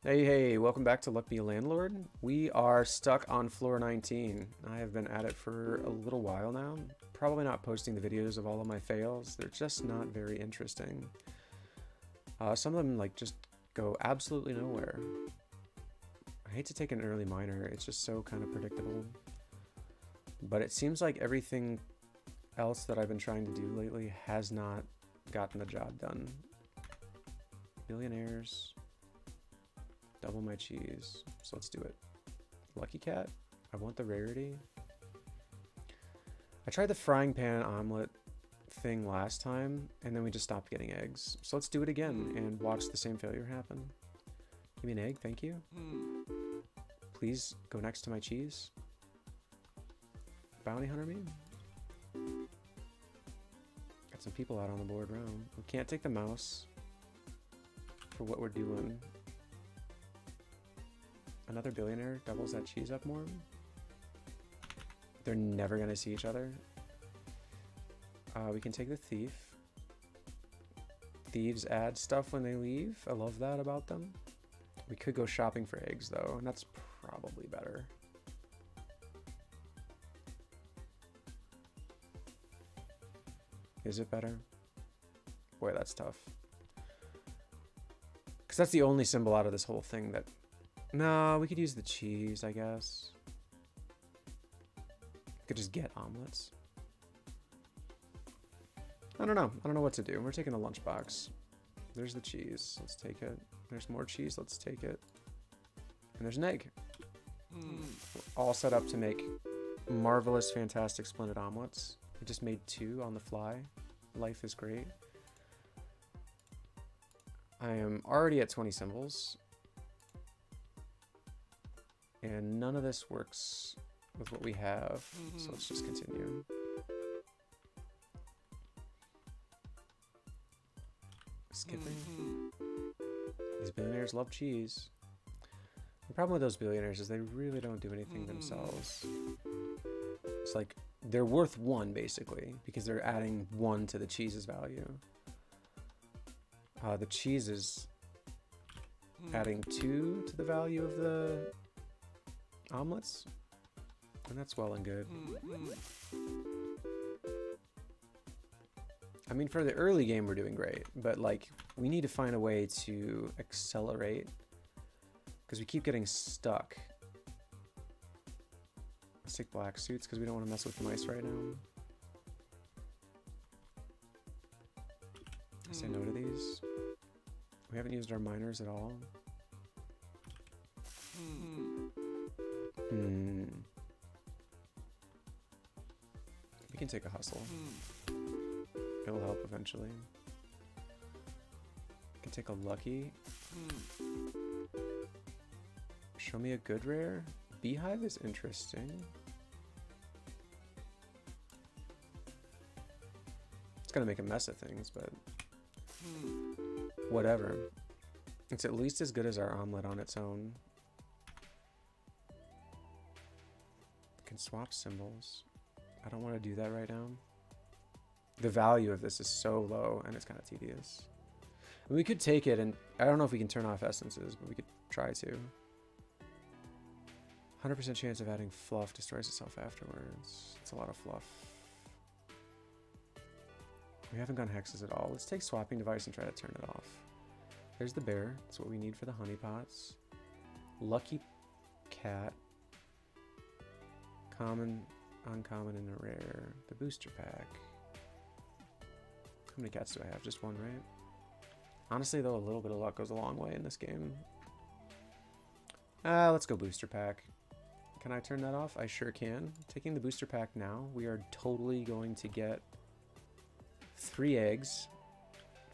Hey, welcome back to Luck Be a Landlord. We are stuck on floor 19. I have been at it for a little while now. Probably not posting the videos of all of my fails. They're just not very interesting. Some of them just go absolutely nowhere. I hate to take an early miner. It's just so kind of predictable. But it seems like everything else that I've been trying to do lately has not gotten the job done. Billionaires. Double my cheese. So let's do it. Lucky Cat. I want the rarity. I tried the frying pan omelet thing last time, and then we just stopped getting eggs. So let's do it again and watch the same failure happen. Give me an egg, thank you. Please go next to my cheese. Bounty hunter me. Got some people out on the board round. We can't take the mouse for what we're doing. Another billionaire doubles that cheese up more. They're never gonna see each other. We can take the thief. Thieves add stuff when they leave. I love that about them. We could go shopping for eggs though, and that's probably better. Is it better? Boy, that's tough. Because that's the only symbol out of this whole thing that... No, we could use the cheese, I guess. Could just get omelets. I don't know. I don't know what to do. We're taking a lunchbox. There's the cheese. Let's take it. There's more cheese. Let's take it. And there's an egg. We're all set up to make marvelous, fantastic, splendid omelets. We just made 2 on the fly. Life is great. I am already at 20 symbols. And none of this works with what we have, so let's just continue. Skipping. These billionaires love cheese. The problem with those billionaires is they really don't do anything themselves. It's like, they're worth 1 basically, because they're adding 1 to the cheese's value. The cheese is adding 2 to the value of the omelets, and that's well and good. I mean, for the early game we're doing great, but like we need to find a way to accelerate because we keep getting stuck. Let's take black suits because we don't want to mess with mice right now. I say no to these. We haven't used our miners at all. We can take a hustle. It'll help eventually. We can take a lucky. Show me a good rare. Beehive is interesting. It's gonna make a mess of things, but whatever. It's at least as good as our omelet on its own. Can swap symbols. I don't want to do that right now. The value of this is so low and it's kind of tedious. We could take it, and I don't know if we can turn off essences, but we could try to. 100% chance of adding fluff destroys itself afterwards. It's a lot of fluff. We haven't gone hexes at all. Let's take swapping device and try to turn it off. There's the bear. That's what we need for the honeypots. Lucky cat. Common, uncommon, and a rare. The booster pack. How many cats do I have? Just 1, right? Honestly, though, a little bit of luck goes a long way in this game. Let's go booster pack. Can I turn that off? I sure can. Taking the booster pack now, we are totally going to get 3 eggs,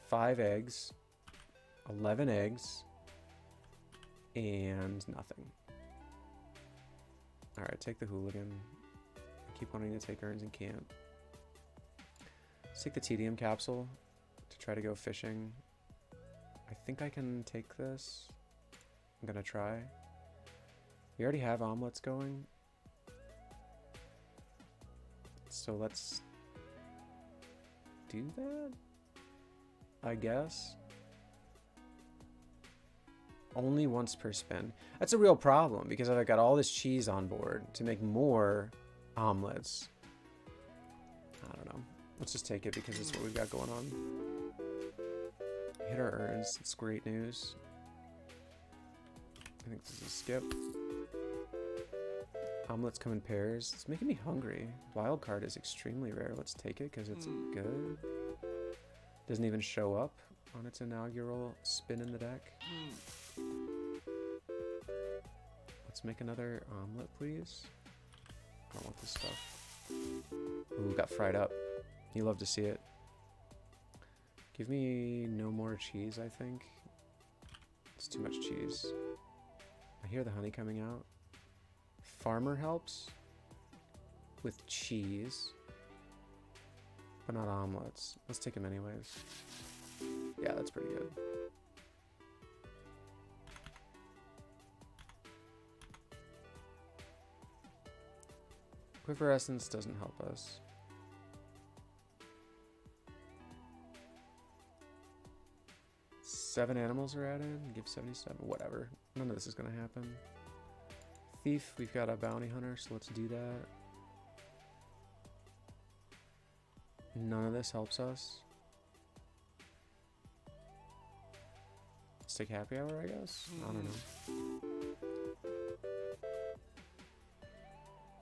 5 eggs, 11 eggs, and nothing. Alright, take the hooligan. I keep wanting to take urns and can't. Let's take the tedium capsule to try to go fishing. I think I can take this. I'm gonna try. We already have omelets going. So let's do that, I guess. Only once per spin. That's a real problem because I've got all this cheese on board to make more omelets. I don't know. Let's just take it because it's what we've got going on. Hit our urns. It's great news. I think this is a skip. Omelets come in pairs. It's making me hungry. Wild card is extremely rare. Let's take it because it's good. Doesn't even show up on its inaugural spin in the deck. Let's make another omelet, please. I don't want this stuff. Ooh, got fried up. You love to see it. Give me no more cheese, I think. It's too much cheese. I hear the honey coming out. Farmer helps with cheese, but not omelets. Let's take them anyways. Yeah, that's pretty good. Quiver Essence doesn't help us. Seven animals are added. Give 77. Whatever. None of this is going to happen. Thief. We've got a bounty hunter, so let's do that. None of this helps us. Let's take happy hour, I guess. I don't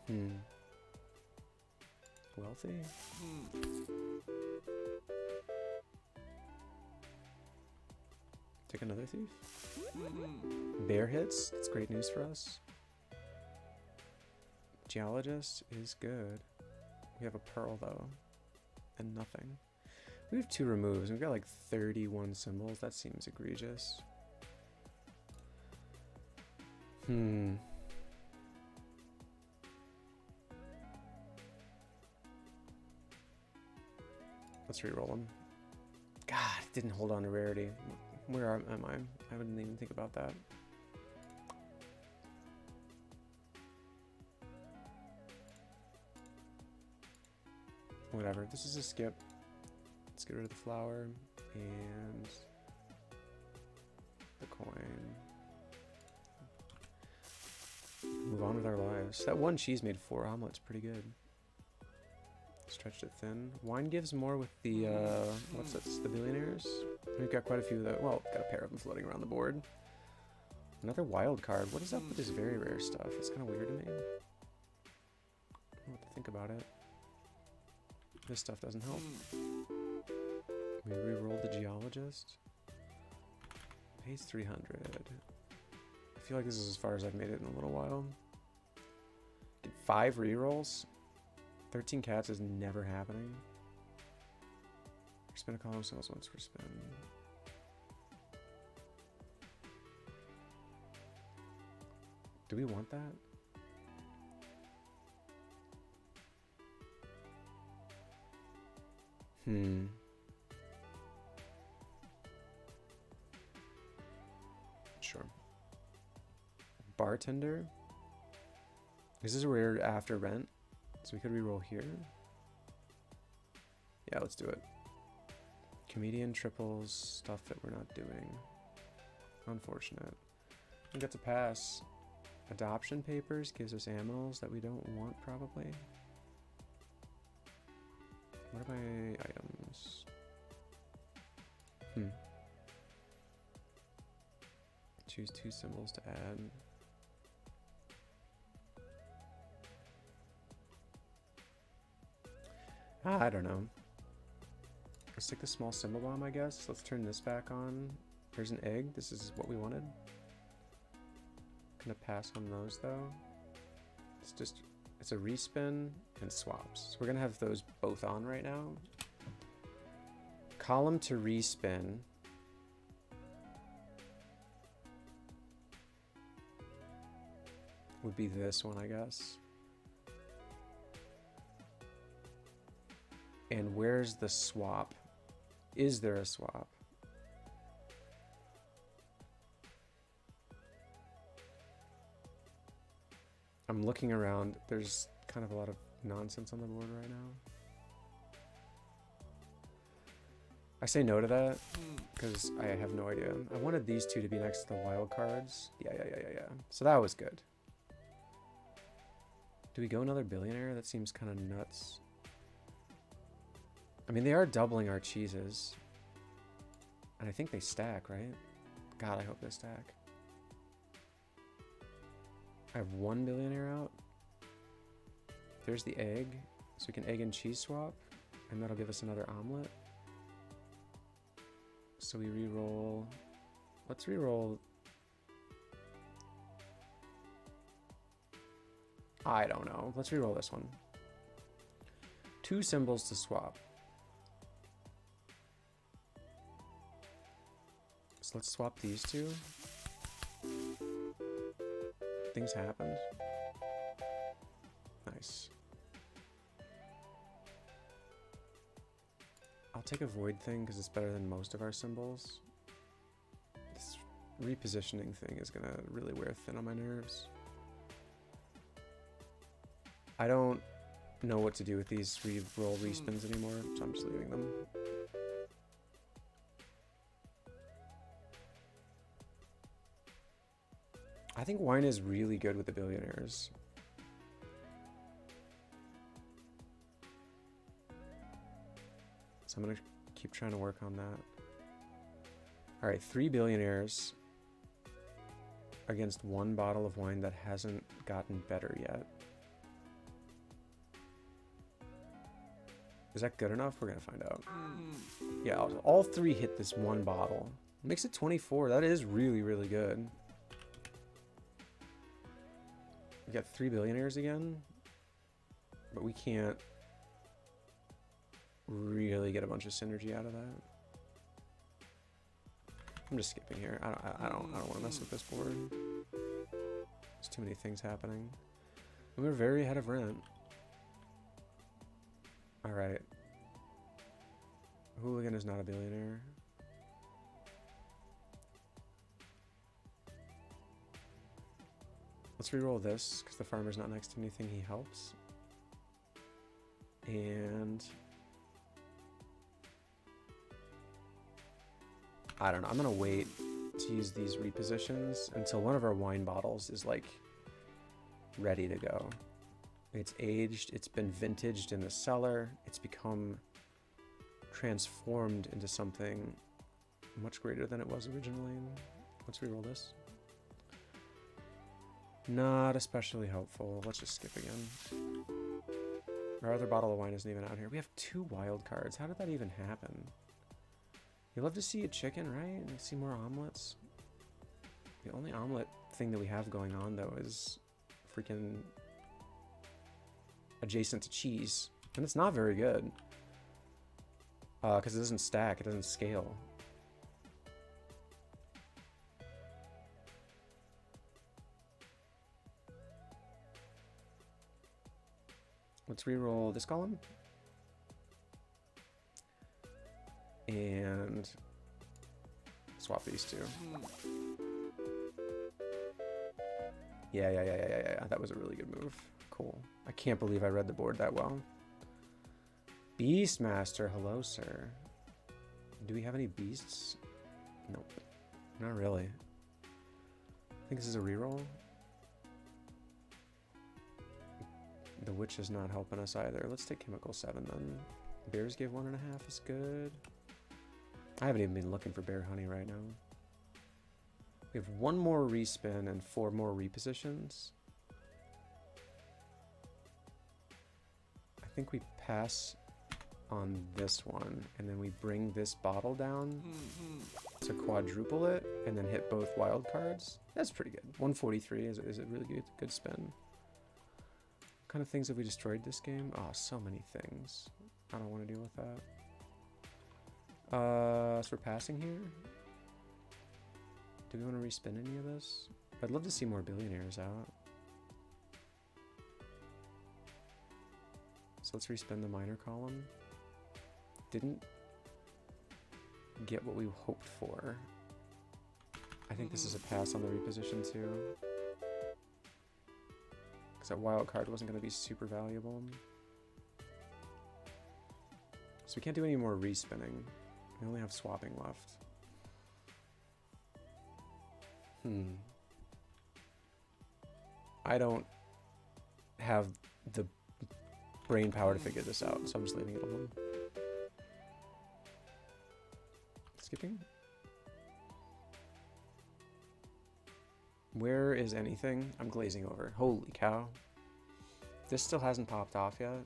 know. Wealthy? Take another thief. Bear hits. That's great news for us. Geologist is good. We have a pearl though. And nothing. We have 2 removes. We've got like 31 symbols. That seems egregious. Let's re-roll them. God, it didn't hold on to rarity. Where am I? I didn't even think about that. Whatever. This is a skip. Let's get rid of the flower and the coin. Move on with our lives. That one cheese made 4 omelets. Pretty good. Stretched it thin. Wine gives more with the, what's this? The billionaires? We've got quite a few of the, well, got a pair of them floating around the board. Another wild card. What is up with this very rare stuff? It's kind of weird to me. I don't know what to think about it. This stuff doesn't help. We re-rolled the geologist. Pays 300. I feel like this is as far as I've made it in a little while. Get 5 re-rolls. 13 cats is never happening. Spin a column sales once per spin. Do we want that? Sure. Bartender. This is rare after rent. So we could reroll here. Yeah, let's do it. Comedian triples, stuff that we're not doing. Unfortunate. We got to pass. Adoption papers gives us aminals that we don't want, probably. What are my items? Choose 2 symbols to add. I don't know. Let's take the small symbol bomb, I guess. Let's turn this back on. There's an egg. This is what we wanted. Gonna pass on those though. It's a respin and swaps. So we're gonna have those both on right now. Column to respin. Would be this one, I guess. And where's the swap? Is there a swap? I'm looking around. There's kind of a lot of nonsense on the board right now. I say no to that because I have no idea. I wanted these two to be next to the wild cards. Yeah. So that was good. Do we go another billionaire? That seems kind of nuts. I mean, they are doubling our cheeses. And I think they stack, right? God, I hope they stack. I have one billionaire out. There's the egg. So we can egg and cheese swap. And that'll give us another omelet. So we re-roll. Let's re-roll. I don't know. Let's re-roll this one. 2 symbols to swap. So let's swap these two. Things happened. Nice. I'll take a void thing because it's better than most of our symbols. This repositioning thing is gonna really wear thin on my nerves. I don't know what to do with these re-roll respins anymore, so I'm just leaving them. I think wine is really good with the billionaires. So I'm gonna keep trying to work on that. All right, 3 billionaires against 1 bottle of wine that hasn't gotten better yet. Is that good enough? We're gonna find out. Yeah, all 3 hit this 1 bottle. Makes it 24. That is really, really good. We got 3 billionaires again, but we can't really get a bunch of synergy out of that. I'm just skipping here. I don't want to mess with this board. There's too many things happening. And we're very ahead of rent. All right. Hooligan is not a billionaire. Let's re-roll this because the farmer's not next to anything he helps. And I don't know. I'm gonna wait to use these repositions until one of our wine bottles is like ready to go. It's aged, it's been vintaged in the cellar, it's become transformed into something much greater than it was originally. Let's re-roll this. Not especially helpful. Let's just skip again. Our other bottle of wine isn't even out here. We have 2 wild cards. How did that even happen? You love to see a chicken, right? And see more omelets. The only omelet thing that we have going on, though, is freaking adjacent to cheese. And it's not very good. Because it doesn't stack. It doesn't scale. Let's re-roll this column. And swap these 2. Yeah. That was a really good move. Cool. I can't believe I read the board that well. Beastmaster, hello, sir. Do we have any beasts? Nope. Not really. I think this is a reroll. The witch is not helping us either. Let's take chemical 7 then. Bears gave 1.5 is good. I haven't even been looking for bear honey right now. We have 1 more respin and 4 more repositions. I think we pass on this one, and then we bring this bottle down to quadruple it, and then hit both wild cards. That's pretty good. 143 is a really good spin. What kind of things have we destroyed this game? Oh, so many things. I don't want to deal with that. So we're passing here. Do we want to respin any of this? I'd love to see more billionaires out. So let's respin the minor column. Didn't get what we hoped for. I think this is a pass on the reposition too. Because that wild card wasn't going to be super valuable. So we can't do any more respinning. We only have swapping left. I don't have the brain power to figure this out, so I'm just leaving it alone. Skipping? Where is anything? I'm glazing over. Holy cow. This still hasn't popped off yet.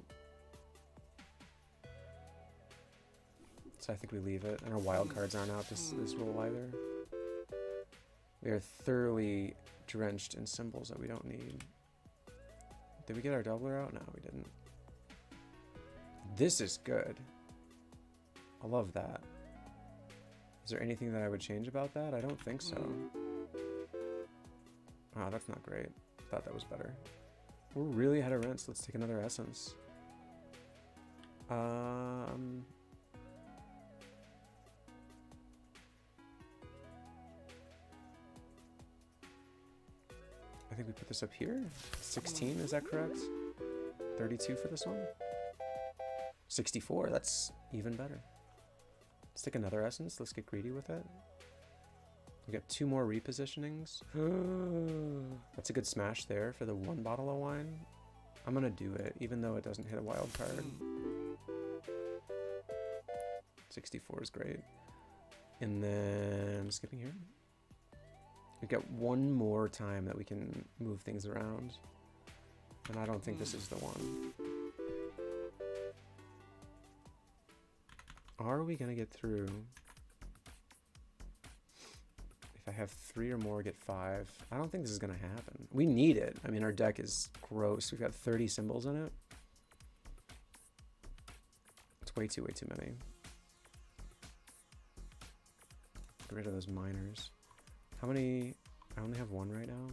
So I think we leave it. And our wild cards aren't out this roll either. We are thoroughly drenched in symbols that we don't need. Did we get our doubler out? No, we didn't. This is good. I love that. Is there anything that I would change about that? I don't think so. Oh, that's not great. Thought that was better. We're really ahead of rents. Let's take another essence. I think we put this up here. 16, is that correct? 32 for this one? 64, that's even better. Let's take another essence. Let's get greedy with it. We got 2 more repositionings. That's a good smash there for the 1 bottle of wine. I'm gonna do it, even though it doesn't hit a wild card. 64 is great. And then skipping here. We've got 1 more time that we can move things around. And I don't think this is the one. Are we gonna get through? If I have 3 or more, get 5. I don't think this is gonna happen. We need it. I mean, our deck is gross. We've got 30 symbols in it. It's way too many. Get rid of those minors. How many? I only have 1 right now.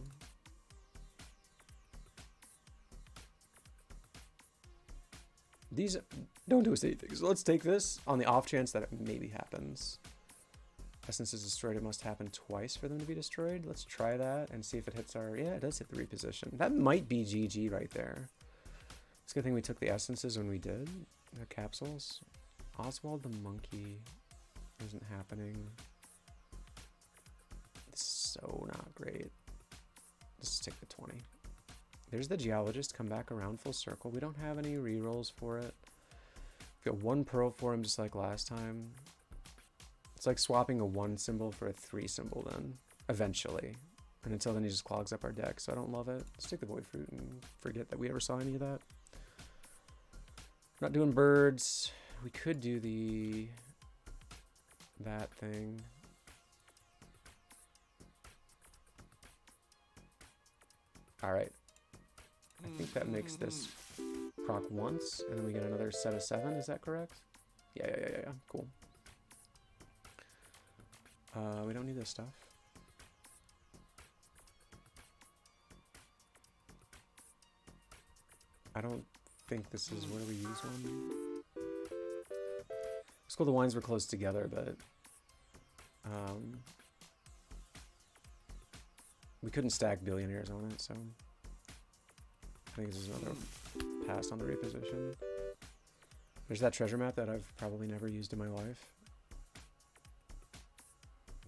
These don't do us anything. So let's take this on the off chance that it maybe happens. Essence is destroyed. It must happen twice for them to be destroyed. Let's try that and see if it hits our... Yeah, it does hit the reposition. That might be GG right there. It's a good thing we took the essences when we did. The capsules. Oswald the monkey isn't happening. This is so not great. Let's take the 20. There's the geologist, come back around full circle. We don't have any rerolls for it. Got 1 pearl for him just like last time. It's like swapping a 1 symbol for a 3 symbol then, eventually. And until then he just clogs up our deck, so I don't love it. Let's take the void fruit and forget that we ever saw any of that. Not doing birds. We could do that thing. Alright. I think that makes this proc once, and then we get another set of 7, is that correct? Yeah, cool. We don't need this stuff. I don't think this is where we use one. It's cool the wines were close together, but we couldn't stack billionaires on it, so I think this is another pass on the reposition. There's that treasure map that I've probably never used in my life.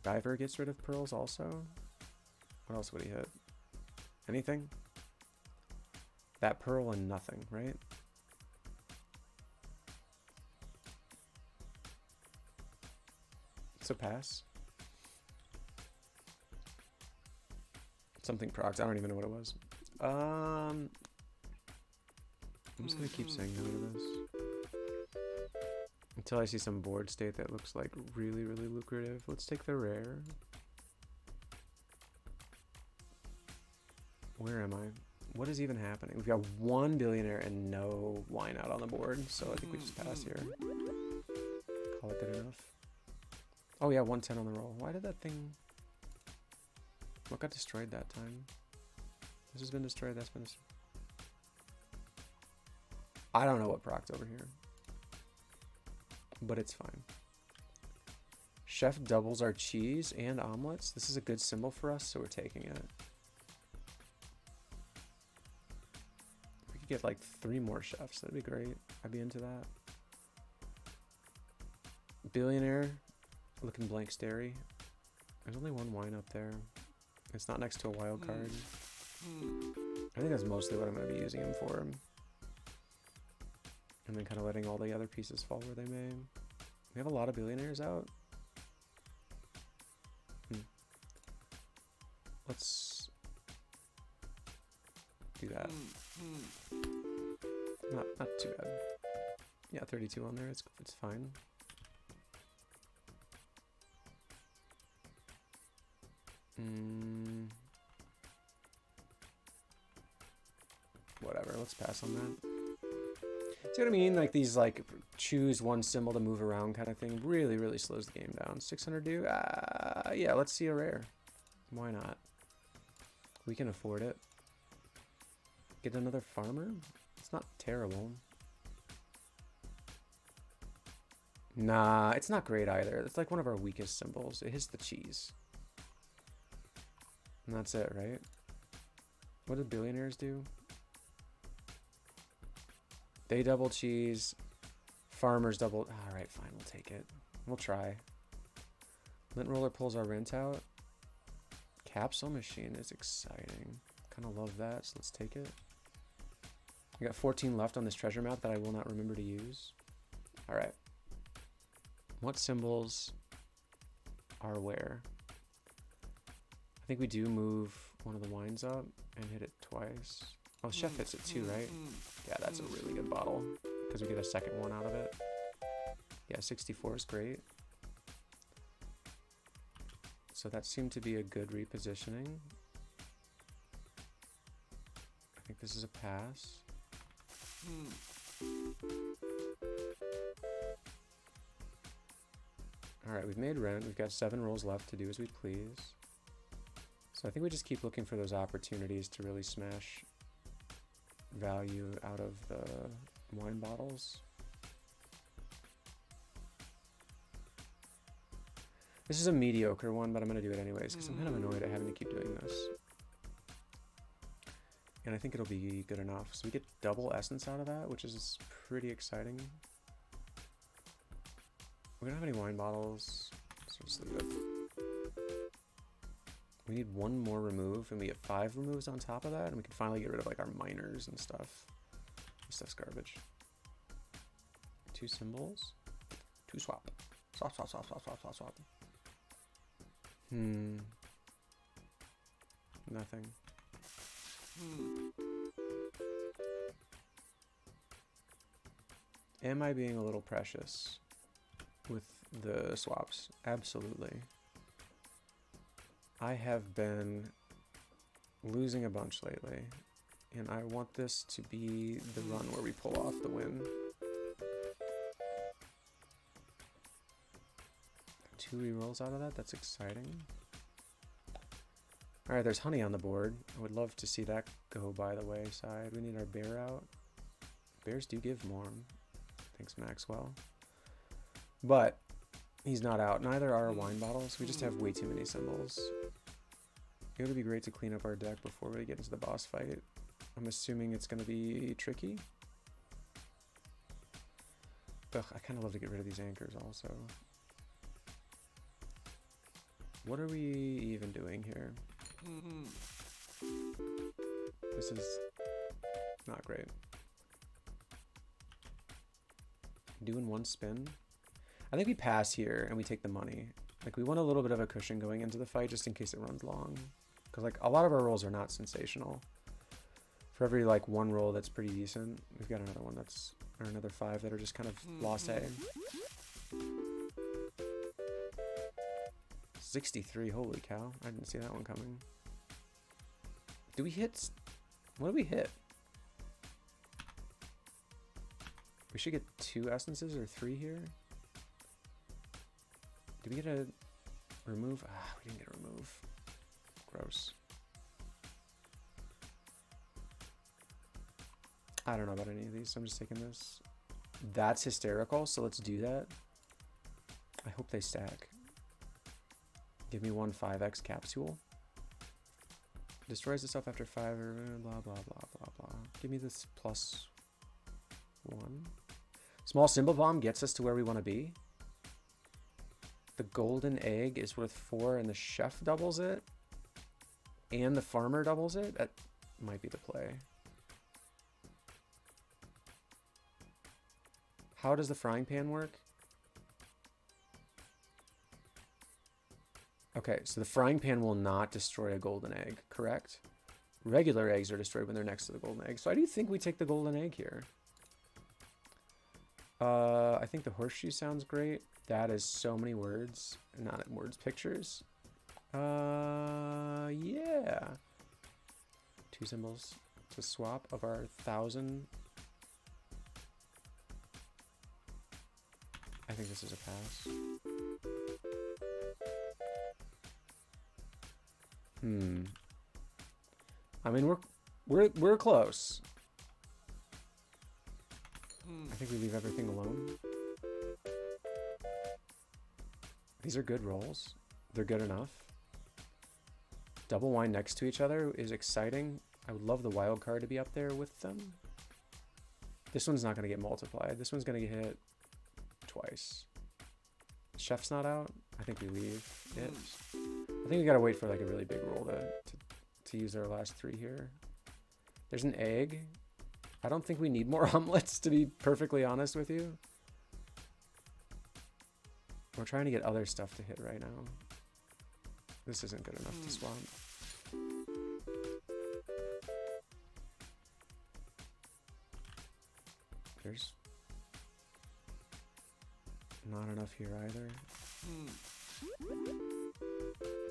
Diver gets rid of pearls also. What else would he hit? Anything? That pearl and nothing, right? It's a pass. Something procs. I don't even know what it was. I'm just gonna keep saying no to this until I see some board state that looks like really lucrative. Let's take the rare. Where am I? What is even happening? We've got 1 billionaire and no wine out on the board, so I think we just pass here. Call it good enough. Oh yeah, 110 on the roll. Why did that thing... What got destroyed that time? This has been destroyed, that's been destroyed. I don't know what proc's over here, but it's fine. Chef doubles our cheese and omelets. This is a good symbol for us, so we're taking it. We could get like 3 more chefs. That'd be great. I'd be into that. Billionaire. Looking blank starey. There's only one wine up there. It's not next to a wild card. I think that's mostly what I'm going to be using him for. And then kind of letting all the other pieces fall where they may. We have a lot of billionaires out. Let's do that. Not too bad. Yeah, 32 on there. It's fine. Whatever. Let's pass on that. See what I mean? Like these, like choose one symbol to move around kind of thing. Really, really slows the game down. 600 do. Yeah. Let's see a rare. Why not? We can afford it. Get another farmer? It's not terrible. Nah, it's not great either. It's like one of our weakest symbols. It hits the cheese. And that's it, right? What do billionaires do? They double cheese. Farmers double... Alright, fine, we'll take it. We'll try. Lint roller pulls our rent out. Capsule machine is exciting. Kind of love that, so let's take it. We got 14 left on this treasure map that I will not remember to use. Alright. What symbols are where? I think we do move one of the wines up and hit it twice. Oh, Chef hits it too, right? Yeah, that's a really good bottle because we get a second one out of it. Yeah, 64 is great. So that seemed to be a good repositioning. I think this is a pass. Alright, we've made rent. We've got 7 rolls left to do as we please. So I think we just keep looking for those opportunities to really smash value out of the wine bottles. This is a mediocre one, but I'm going to do it anyways because I'm kind of annoyed at having to keep doing this. And I think it'll be good enough. So we get double essence out of that, which is pretty exciting. We don't have any wine bottles, so just leave it. We need one more remove, and we get 5 removes on top of that, and we can finally get rid of like our miners and stuff. This stuff's garbage. 2 symbols. 2 swap. Swap, swap, swap, swap, swap, swap, swap. Nothing. Am I being a little precious with the swaps? Absolutely. I have been losing a bunch lately, and I want this to be the run where we pull off the win. 2 rerolls out of that, that's exciting. Alright, there's honey on the board. I would love to see that go by the wayside. We need our bear out. Bears do give more. Thanks, Maxwell. But he's not out. Neither are our wine bottles. We just have way too many symbols. It would be great to clean up our deck before we get into the boss fight. I'm assuming it's going to be tricky. Ugh, I kind of love to get rid of these anchors also. What are we even doing here? This is not great. Doing 1 spin. I think we pass here and we take the money. Like we want a little bit of a cushion going into the fight just in case it runs long. Because like a lot of our rolls are not sensational. For every like 1 roll that's pretty decent, we've got another one that's, or another 5 that are just kind of laissez. 63, holy cow. I didn't see that one coming. Do we hit? What do we hit? We should get 2 essences or 3 here. Did we get a remove? Ah, we didn't get a remove. Gross. I don't know about any of these, so I'm just taking this. That's hysterical, so let's do that. I hope they stack. Give me 1 5x capsule. Destroys itself after 5 or blah, blah, blah, blah, blah. Give me this +1. Small symbol bomb gets us to where we want to be. the golden egg is worth 4 and the chef doubles it, and the farmer doubles it, that might be the play. How does the frying pan work? Okay, so the frying pan will not destroy a golden egg, correct? Regular eggs are destroyed when they're next to the golden egg. So I do think we take the golden egg here. I think the horseshoe sounds great. That is so many words. Not words, pictures. Yeah. 2 symbols to swap of our 1,000. I think this is a pass. I mean, we're close. I think we leave everything alone. These are good rolls. They're good enough. Double wine next to each other is exciting. I would love the wild card to be up there with them. This one's not going to get multiplied. This one's going to get hit twice. Chef's not out. I think we leave it. I think we got to wait for like a really big roll to use our last 3 here. There's an egg. I don't think we need more omelets, to be perfectly honest with you. We're trying to get other stuff to hit right now. This isn't good enough to swap. There's not enough here either.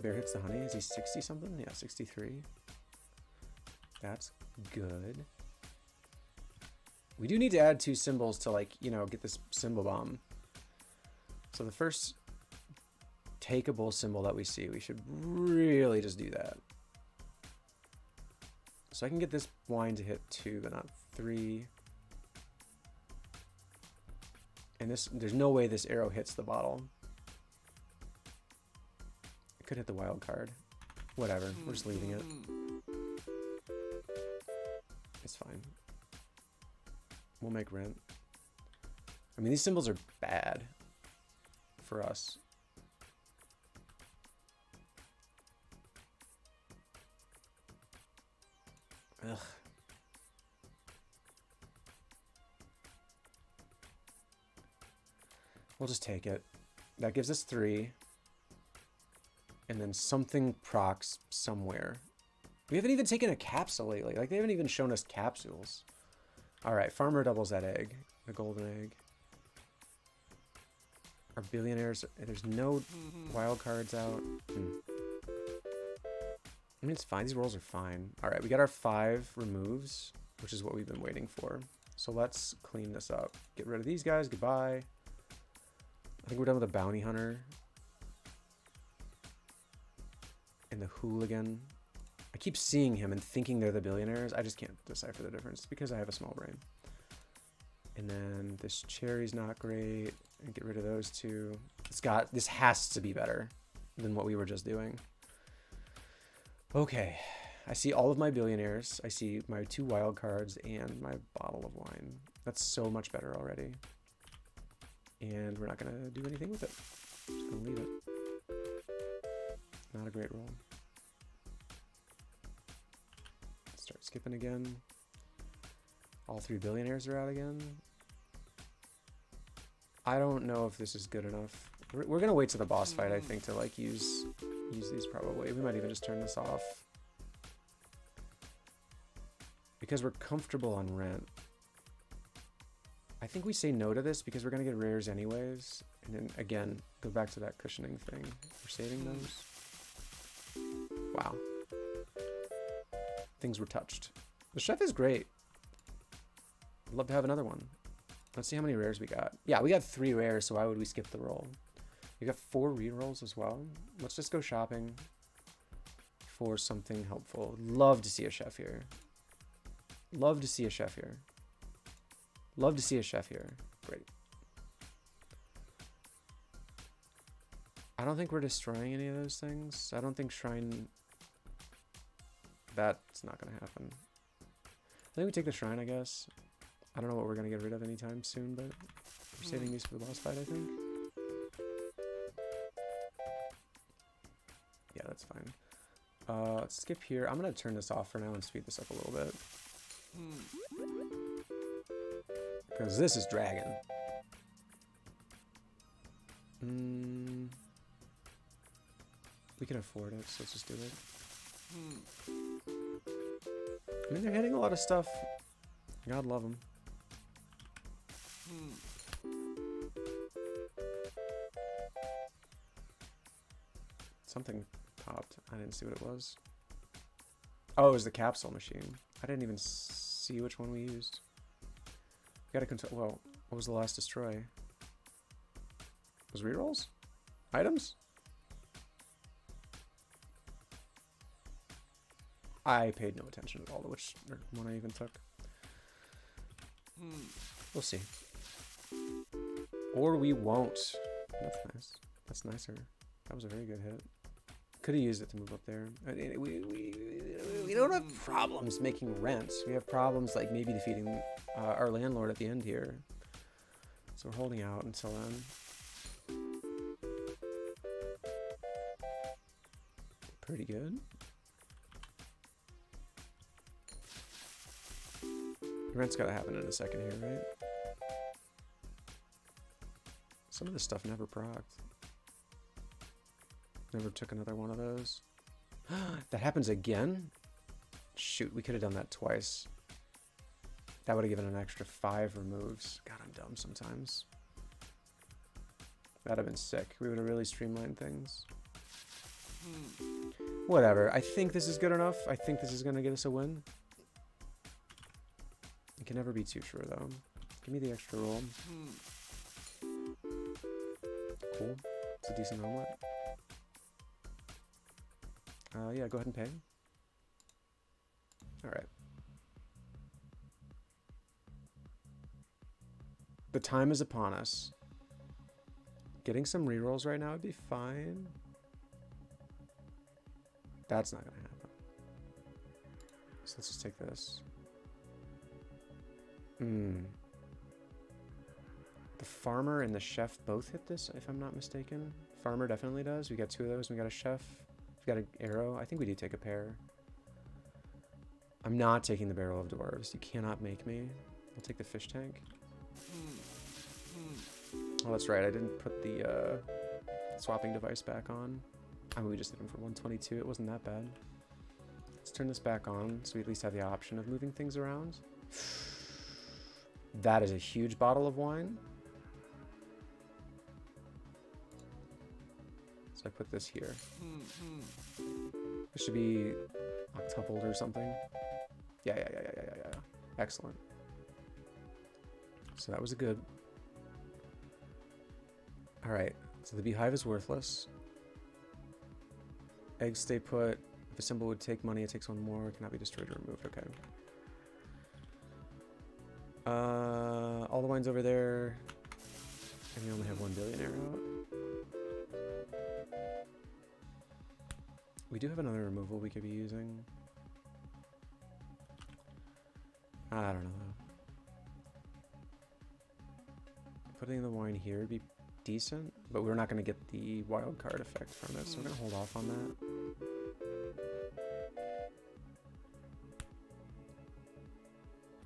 Bear hits the honey. Is he 60 something? Yeah, 63. That's good. We do need to add 2 symbols to, like, you know, get this symbol bomb. So the first takeable symbol that we see, we should really just do that. So I can get this wine to hit 2, but not 3. And this, there's no way this arrow hits the bottle. It could hit the wild card. Whatever, we're just leaving it. It's fine. We'll make rent. I mean, these symbols are bad for us. Ugh. We'll just take it. That gives us 3. And then something procs somewhere. We haven't even taken a capsule lately. Like, they haven't even shown us capsules. Alright, farmer doubles that egg. The golden egg. Our billionaires, there's no wild cards out. I mean, it's fine. These rolls are fine. Alright, we got our 5 removes, which is what we've been waiting for. So let's clean this up. Get rid of these guys. Goodbye. I think we're done with the bounty hunter. And the hooligan. I keep seeing him and thinking they're the billionaires. I just can't decipher the difference because I have a small brain. And then this cherry's not great. And get rid of those 2. This has to be better than what we were just doing. Okay. I see all of my billionaires. I see my 2 wild cards and my bottle of wine. That's so much better already. And we're not going to do anything with it. Just going to leave it. Not a great roll. Start skipping again. All 3 billionaires are out again. I don't know if this is good enough. We're gonna wait to the boss fight, I think, to like use these probably. We might even just turn this off. Because we're comfortable on rent. I think we say no to this because we're gonna get rares anyways. And then again, go back to that cushioning thing. We're saving those. Wow. Things were touched. The chef is great. I'd love to have another one. Let's see how many rares we got. Yeah, we got 3 rares, so why would we skip the roll? We got 4 rerolls as well. Let's just go shopping for something helpful. Love to see a chef here. Love to see a chef here. Love to see a chef here. Great. I don't think we're destroying any of those things. I don't think shrine... That's not going to happen. I think we take the shrine, I guess. I don't know what we're going to get rid of anytime soon, but we're saving these for the boss fight, I think. fine. Let's skip here. I'm gonna turn this off for now and speed this up a little bit. Because this is dragging. We can afford it, so let's just do it. I mean, they're hitting a lot of stuff. God love them. Something popped. I didn't see what it was. Oh, it was the capsule machine. I didn't even see which one we used. We gotta control. Well, what was the last destroy? Was rerolls? Items? I paid no attention at all to which one I even took. We'll see. Or we won't. That's nice. That's nicer. That was a very good hit. Could have used it to move up there. We don't have problems making rents. We have problems like maybe defeating our landlord at the end here. So we're holding out until then. Pretty good. Rent's gotta happen in a second here, right? Some of this stuff never procced. Never took another one of those. That happens again? Shoot, we could have done that twice. That would have given an extra 5 removes. God, I'm dumb sometimes. That'd have been sick. We would have really streamlined things. Whatever. I think this is good enough. I think this is going to get us a win. You can never be too sure, though. Give me the extra roll. Cool. It's a decent omelet. Yeah, go ahead and pay. Alright. The time is upon us. Getting some rerolls right now would be fine. That's not gonna happen. So let's just take this. The farmer and the chef both hit this, if I'm not mistaken. Farmer definitely does. We got 2 of those. We got a chef. We got an arrow. I think we do take a pair. I'm not taking the barrel of dwarves. You cannot make me. I'll take the fish tank. Oh, that's right. I didn't put the swapping device back on. I mean, we just hit him for 122. It wasn't that bad. Let's turn this back on so we at least have the option of moving things around. That is a huge bottle of wine. So I put this here. It should be octupled or something. Yeah. Excellent. So that was a good. All right. So the beehive is worthless. Eggs stay put. If a symbol would take money, it takes 1 more. It cannot be destroyed or removed. Okay. All the wines over there. And we only have 1 billionaire out. We do have another removal we could be using. I don't know though. Putting the wine here would be decent, but we're not going to get the wild card effect from it, so we're going to hold off on that.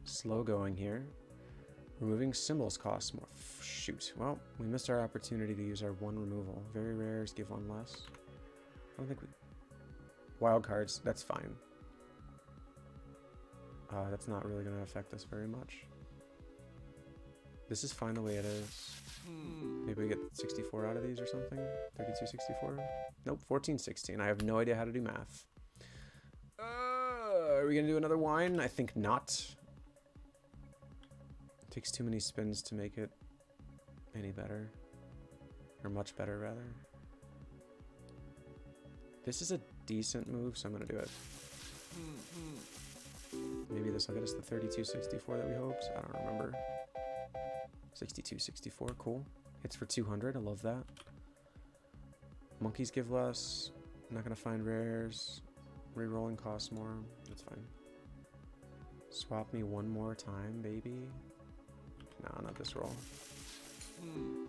Slow going here. Removing symbols costs more. Shoot. Well, we missed our opportunity to use our 1 removal. Very rares give 1 less. I don't think we... Wild cards, that's fine. That's not really going to affect us very much. This is fine the way it is. Maybe we get 64 out of these or something? 32, 64? Nope, 14, 16. I have no idea how to do math. Are we going to do another wine? I think not. It takes too many spins to make it any better. Or much better, rather. This is a decent move, so I'm going to do it. Maybe this will get us the 3264 that we hoped. I don't remember. 6264, cool. Hits for 200, I love that. Monkeys give less. I'm not going to find rares. Rerolling costs more. That's fine. Swap me 1 more time, baby. Nah, not this roll. Hmm.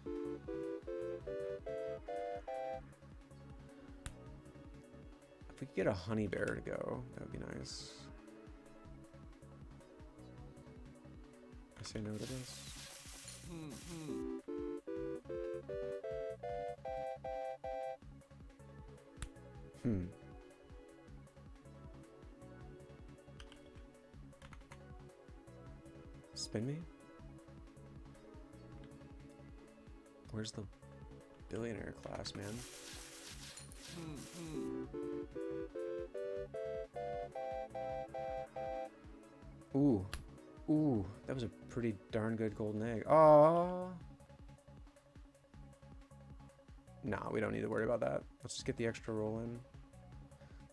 If we could get a honey bear to go, that would be nice. I say no to this. Spin me? Where's the billionaire class, man? Ooh. Ooh, that was a pretty darn good golden egg. Oh. Nah, we don't need to worry about that. Let's just get the extra roll in.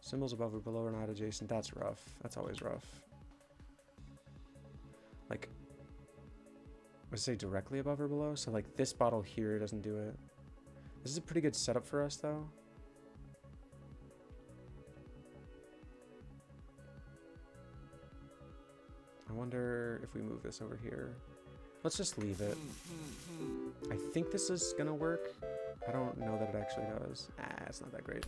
Symbols above or below are not adjacent. That's rough. That's always rough. Like, let's say directly above or below. So like this bottle here doesn't do it. This is a pretty good setup for us though. I wonder if we move this over here. Let's just leave it. I think this is gonna work. I don't know that it actually does. It's not that great.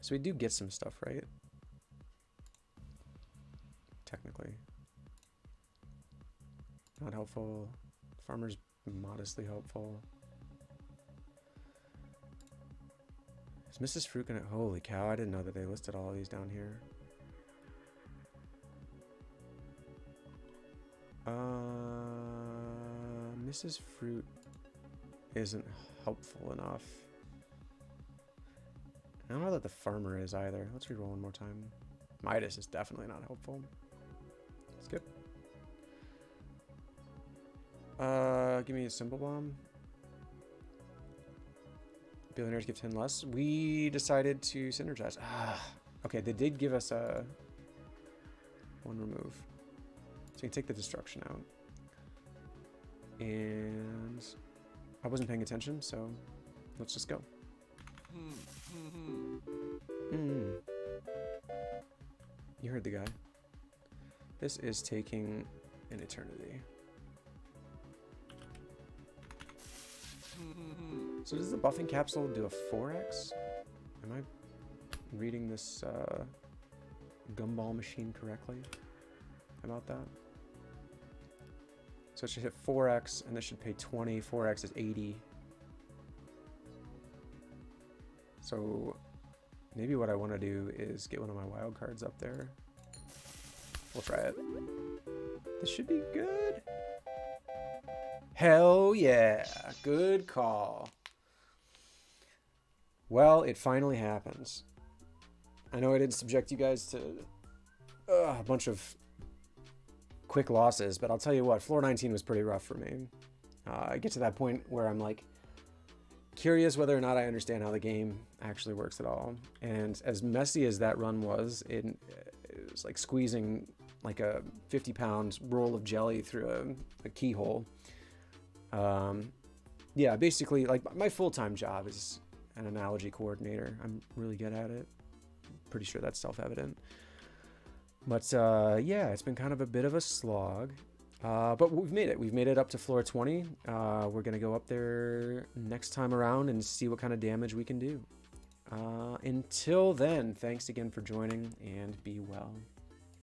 So we do get some stuff, right? Technically. Not helpful. Farmer's modestly helpful. Is Mrs. Fruit gonna... Holy cow, I didn't know that they listed all of these down here. Mrs. Fruit isn't helpful enough. I don't know that the farmer is either. Let's reroll one more time. Midas is definitely not helpful. Skip. Give me a symbol bomb. Billionaires give 10 less. We decided to synergize. Okay, they did give us a one remove. So you can take the destruction out. And I wasn't paying attention, so let's just go. You heard the guy. This is taking an eternity. So does the buffing capsule do a 4x? Am I reading this gumball machine correctly about that? So it should hit 4x, and this should pay 20. 4x is 80. So maybe what I want to do is get one of my wild cards up there. We'll try it. This should be good. Hell yeah. Good call. Well, it finally happens. I know I didn't subject you guys to a bunch of quick losses, but I'll tell you what, floor 19 was pretty rough for me. I get to that point where I'm like curious whether or not I understand how the game actually works at all. And as messy as that run was, it was like squeezing like a 50-pound roll of jelly through a keyhole. Yeah, basically, like my full-time job is an analogy coordinator. I'm really good at it. Pretty sure that's self-evident. But yeah, it's been kind of a bit of a slog. But we've made it. We've made it up to floor 20. We're going to go up there next time around and see what kind of damage we can do. Until then, thanks again for joining, and be well.